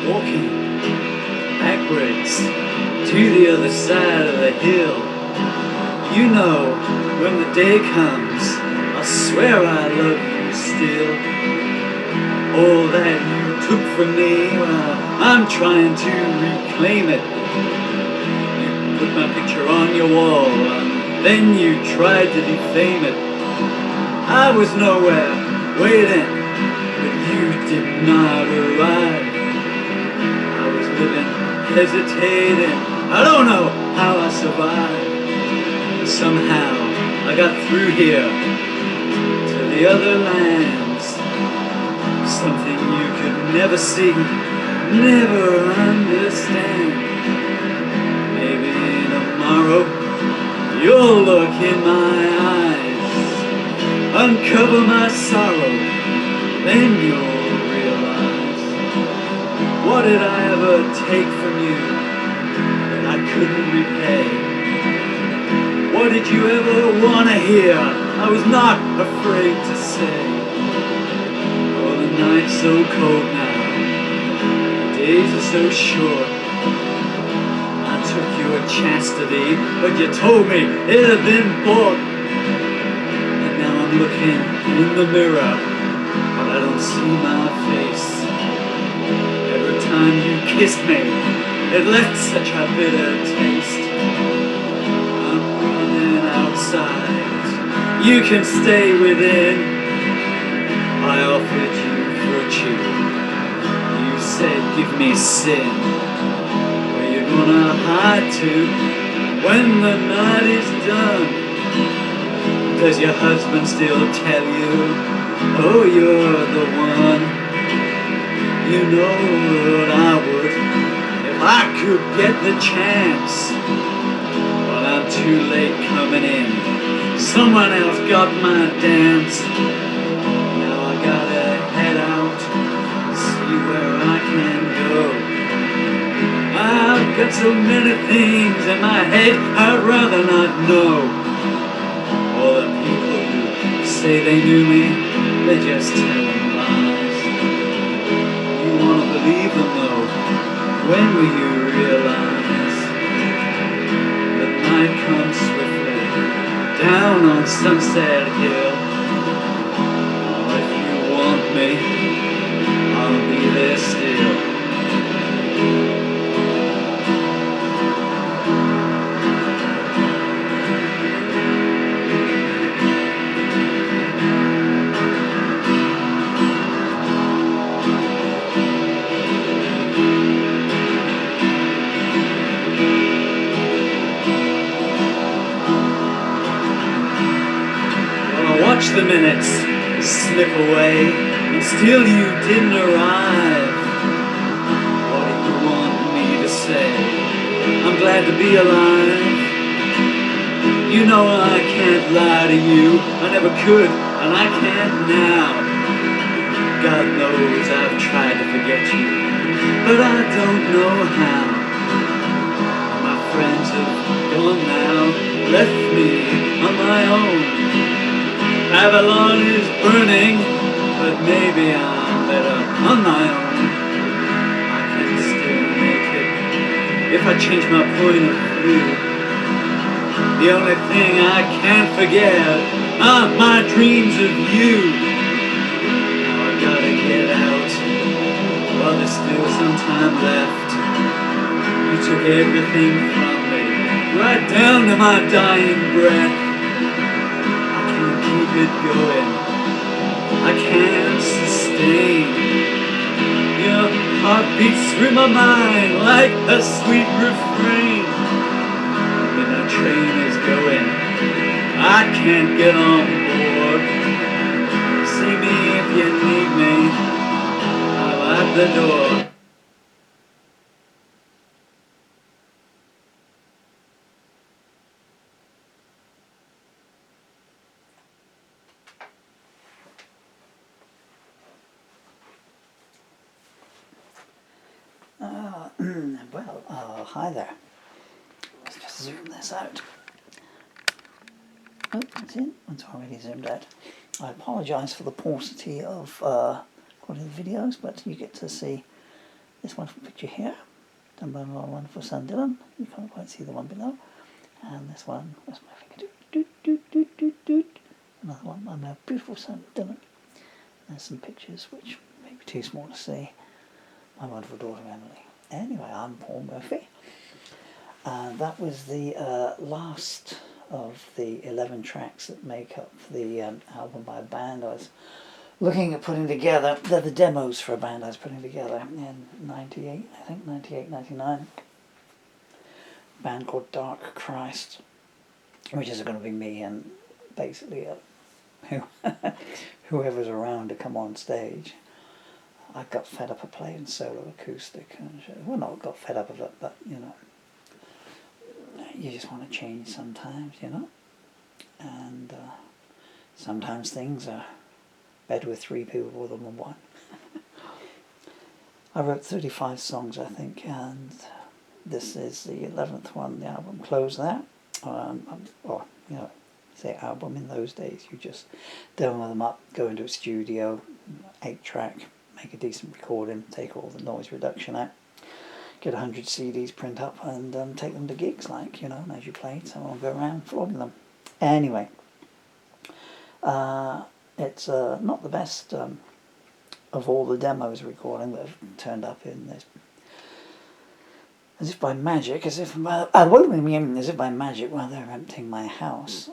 walking backwards to the other side of the hill. You know, when the day comes, I swear I love you still. All that you took from me, well, I'm trying to reclaim it. You put my picture on your wall, then you tried to defame it. I was nowhere waiting, but you did not arrive. I was living, hesitating, I don't know how I survived. But somehow I got through here to the other lands. Something you could never see, never understand. Maybe tomorrow you'll look in my eyes, uncover my sorrow, then you'll realize, what did I ever take from you that I couldn't repay? What did you ever want to hear I was not afraid to say? Oh, the night's so cold now, the days are so short. I took you at chastity, but you told me it had been bought. And now I'm looking in the mirror, but I don't see my face. Every time you kissed me, it left such a bitter taste. I'm running outside, you can stay within. I offered you virtue, you said give me sin. Where you gonna hide to when the night is done? Does your husband still tell you, oh you're the one? You know what I would if I could get the chance. But I'm too late coming in, someone else got my dance. Now I gotta head out, see where I can go. I've got so many things in my head I'd rather not know. All the people who say they knew me, they just telling lies. You wanna believe them though, when will you realize that night comes swiftly down on Sunset Hill? Oh, if you want me, I'll be there still. Watch the minutes slip away, and still you didn't arrive. What do you want me to say? I'm glad to be alive. You know I can't lie to you, I never could, and I can't now. God knows I've tried to forget you, but I don't know how. My friends have gone now, left me on my own. Babylon is burning, but maybe I'm better on my own. I can still make it if I change my point of view. The only thing I can't forget are my dreams of you. Now I gotta get out while there's still some time left. You took everything from me, right down to my dying breath. Keep it going, I can't sustain. Your heart beats through my mind like a sweet refrain. When the train is going, I can't get on board. See me if you need me, I'm at the door. Hi there. Let's just zoom this out. Oh, that's it. It's already zoomed out. I apologise for the paucity of quality of videos, but you get to see this wonderful picture here, done by our wonderful son Dylan. You can't quite see the one below. And this one, where's my finger? Doot, doot, doot, doot, doot. Another one by my beautiful son Dylan. There's some pictures which may be too small to see. My wonderful daughter Emily. Anyway, I'm Paul Murphy. And that was the last of the 11 tracks that make up the album by a band I was looking at putting together. They're the demos for a band I was putting together in 98, I think, 98, 99. A band called Dark Christ, which is going to be me and basically whoever's around to come on stage. I got fed up of playing solo acoustic. Well, not got fed up of it, but, you know, you just want to change sometimes, you know. And sometimes things are better with 3 people than with 1. I wrote 35 songs, I think, and this is the 11th one. The album closed there. Or, you know, say album in those days, you just demo them up, go into a studio, 8-track, make a decent recording, take all the noise reduction out, get 100 CDs, print up, and take them to gigs, like, you know, and as you play, someone will go around flogging them. Anyway, it's not the best of all the demos recording that have turned up in this. As if by magic, as if by magic, while they're emptying my house,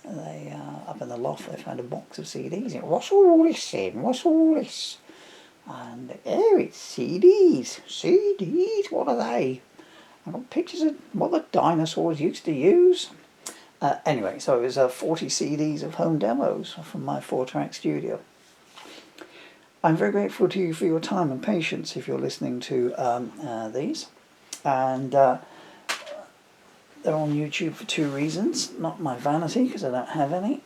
they up in the loft they found a box of CDs. What's all this in? What's all this? And it's CDs. CDs. What are they? I've got pictures of what the dinosaurs used to use. Anyway, so it was 40 CDs of home demos from my 4-track studio. I'm very grateful to you for your time and patience if you're listening to these. And they're on YouTube for 2 reasons. Not my vanity, because I don't have any.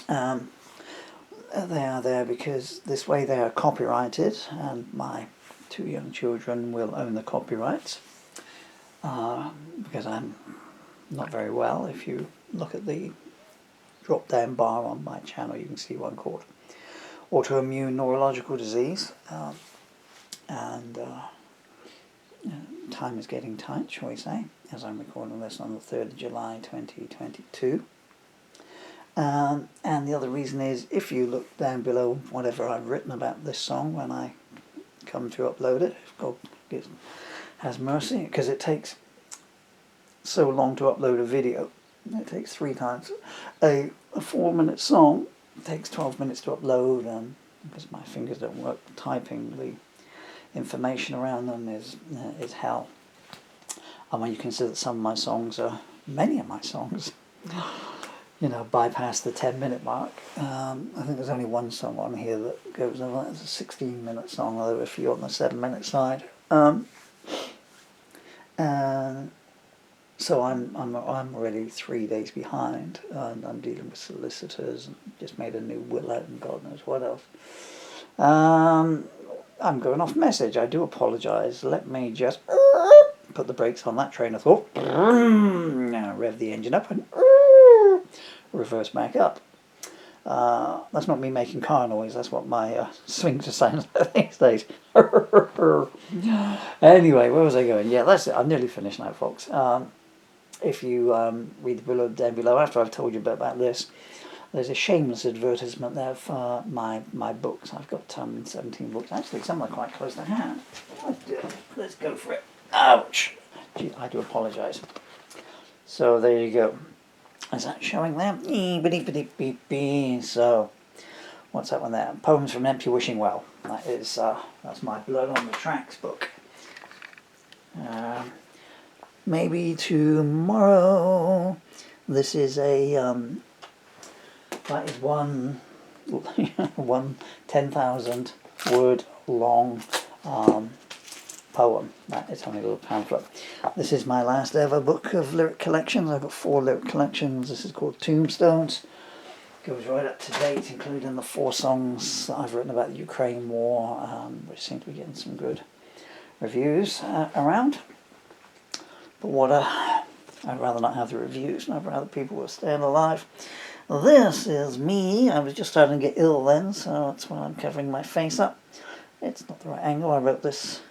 They are there because this way they are copyrighted, and my 2 young children will own the copyrights. Because I'm not very well. If you look at the drop-down bar on my channel, you can see one called autoimmune neurological disease, and time is getting tight, shall we say, as I'm recording this on the 3rd of July 2022. And the other reason is, if you look down below whatever I've written about this song when I come to upload it, if God has mercy, because it takes so long to upload a video. It takes 3 times. A 4-minute song takes 12 minutes to upload, and because my fingers don't work, typing the information around them is hell. And when you consider that some of my songs many of my songs, you know, bypass the 10-minute mark. I think there's only one song on here that goes over. It's a 16-minute song, although a few on the 7-minute side. So I'm already 3 days behind, and I'm dealing with solicitors, and just made a new will out, and God knows what else. I'm going off message. I do apologise. Let me just put the brakes on that train of thought. Now rev the engine up and reverse back up. That's not me making car noise. That's what my swings are sounds like these days. Anyway, where was I going? Yeah, that's it. I'm nearly finished now, folks. If you read the below, down below, after I've told you a bit about this, there's a shameless advertisement there for my books. I've got 17 books. Actually, some are quite close to hand. Let's go for it. Ouch! Gee, I do apologise. So there you go. Is that showing there? So, what's that one there? Poems from an Empty Wishing Well. That is, that's my Blood on the Tracks book. Maybe tomorrow. This is that is one 10,000 word long poem. That is only a little pamphlet. This is my last ever book of lyric collections. I've got 4 lyric collections. This is called Tombstones. Goes right up to date, including the 4 songs that I've written about the Ukraine war, which seem to be getting some good reviews around. But what I'd rather not have the reviews, and I'd rather people were staying alive. This is me. I was just starting to get ill then, so that's why I'm covering my face up. It's not the right angle. I wrote this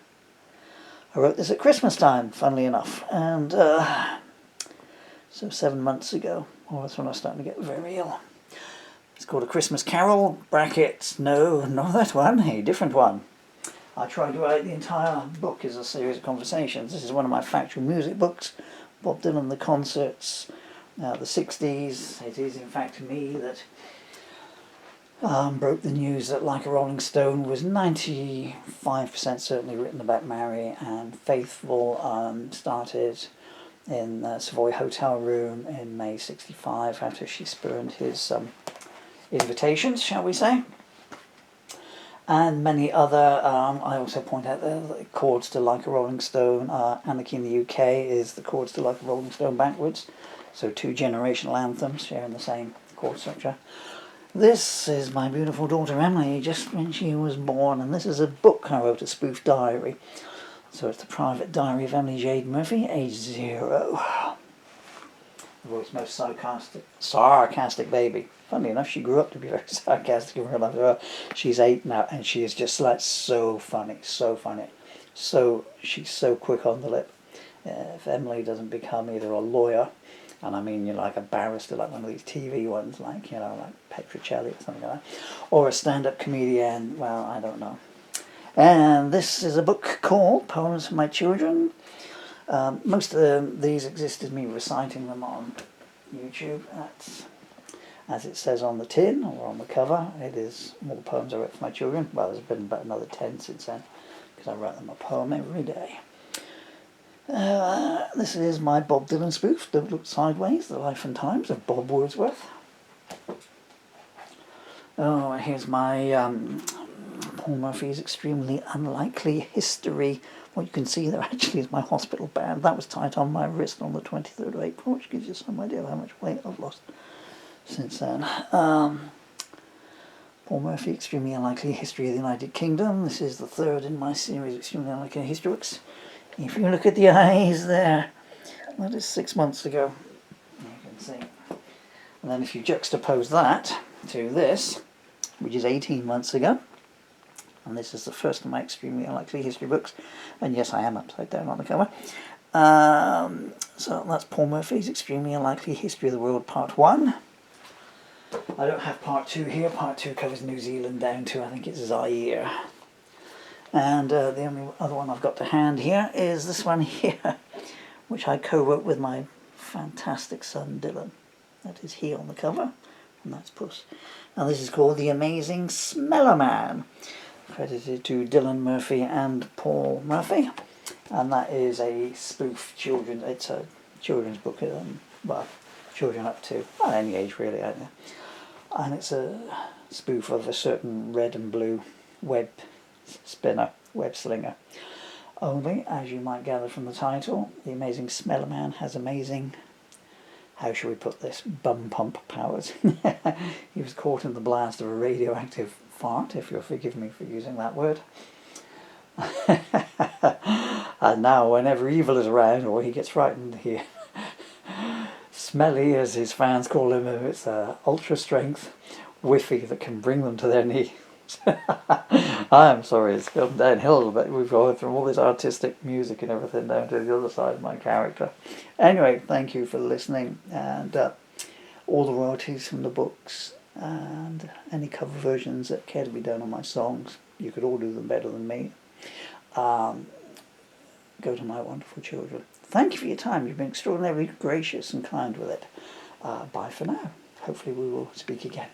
at Christmas time, funnily enough, and so 7 months ago. Oh, that's when I was starting to get very ill. It's called A Christmas Carol, brackets, no, not that one, a different one. I tried to write the entire book as a series of conversations. This is one of my factual music books, Bob Dylan, the concerts, the 60s. It is in fact me that broke the news that Like a Rolling Stone was 95% certainly written about Mary, and Faithful started in the Savoy Hotel room in May '65 after she spurned his invitations, shall we say. And many other, I also point out the chords to Like a Rolling Stone. Anarchy in the UK is the chords to Like a Rolling Stone backwards. So 2 generational anthems sharing the same chord structure. This is my beautiful daughter Emily, just when she was born, and this is a book I wrote, a spoof diary. So it's the private diary of Emily Jade Murphy, age 0. The world's most sarcastic baby. Funnily enough, she grew up to be very sarcastic in real life. She's 8 now, and she is just like so funny. So she's so quick on the lip. If Emily doesn't become either a lawyer, and I mean you're like a barrister, like one of these TV ones, like like Petrocelli or something like that, or a stand-up comedian, well, I don't know. And this is a book called Poems for My Children. Most of these existed me reciting them on YouTube. That's, as it says on the tin or on the cover, it is more poems I wrote for my children. Well, there's been about another 10 since then, because I write them a poem every day. This is my Bob Dylan spoof, Don't Look Sideways, The Life and Times of Bob Wordsworth. Oh, here's my Paul Murphy's Extremely Unlikely History. What you can see there actually is my hospital band. That was tied on my wrist on the 23rd of April, which gives you some idea of how much weight I've lost since then. Paul Murphy, Extremely Unlikely History of the United Kingdom. This is the 3rd in my series, Extremely Unlikely History books. If you look at the eyes there, that is 6 months ago. You can see. And then if you juxtapose that to this, which is 18 months ago, and this is the first of my Extremely Unlikely History books, and yes, I am upside down on the cover. So that's Paul Murphy's Extremely Unlikely History of the World, Part 1. I don't have Part 2 here. Part 2 covers New Zealand down to, I think it's Zaire. And the only other one I've got to hand here is this one here, which I co-wrote with my fantastic son Dylan. That is he on the cover, and that's Puss. Now this is called The Amazing Smeller Man, credited to Dylan Murphy and Paul Murphy, and that is a spoof children. It's a children's book, well, children up to any age really, and it's a spoof of a certain red and blue web slinger. Only, as you might gather from the title, The Amazing Smeller Man has amazing, how shall we put this, bum pump powers. He was caught in the blast of a radioactive fart, if you'll forgive me for using that word. And now whenever evil is around, or he gets frightened, he Smelly, as his fans call him, it's ultra strength whiffy that can bring them to their knees. I'm sorry, it's gone downhill, but we've gone from all this artistic music and everything down to the other side of my character. Anyway, thank you for listening, and all the royalties from the books and any cover versions that care to be done on my songs, you could all do them better than me. Go to my wonderful children. Thank you for your time. You've been extraordinarily gracious and kind with it. Bye for now. Hopefully we will speak again.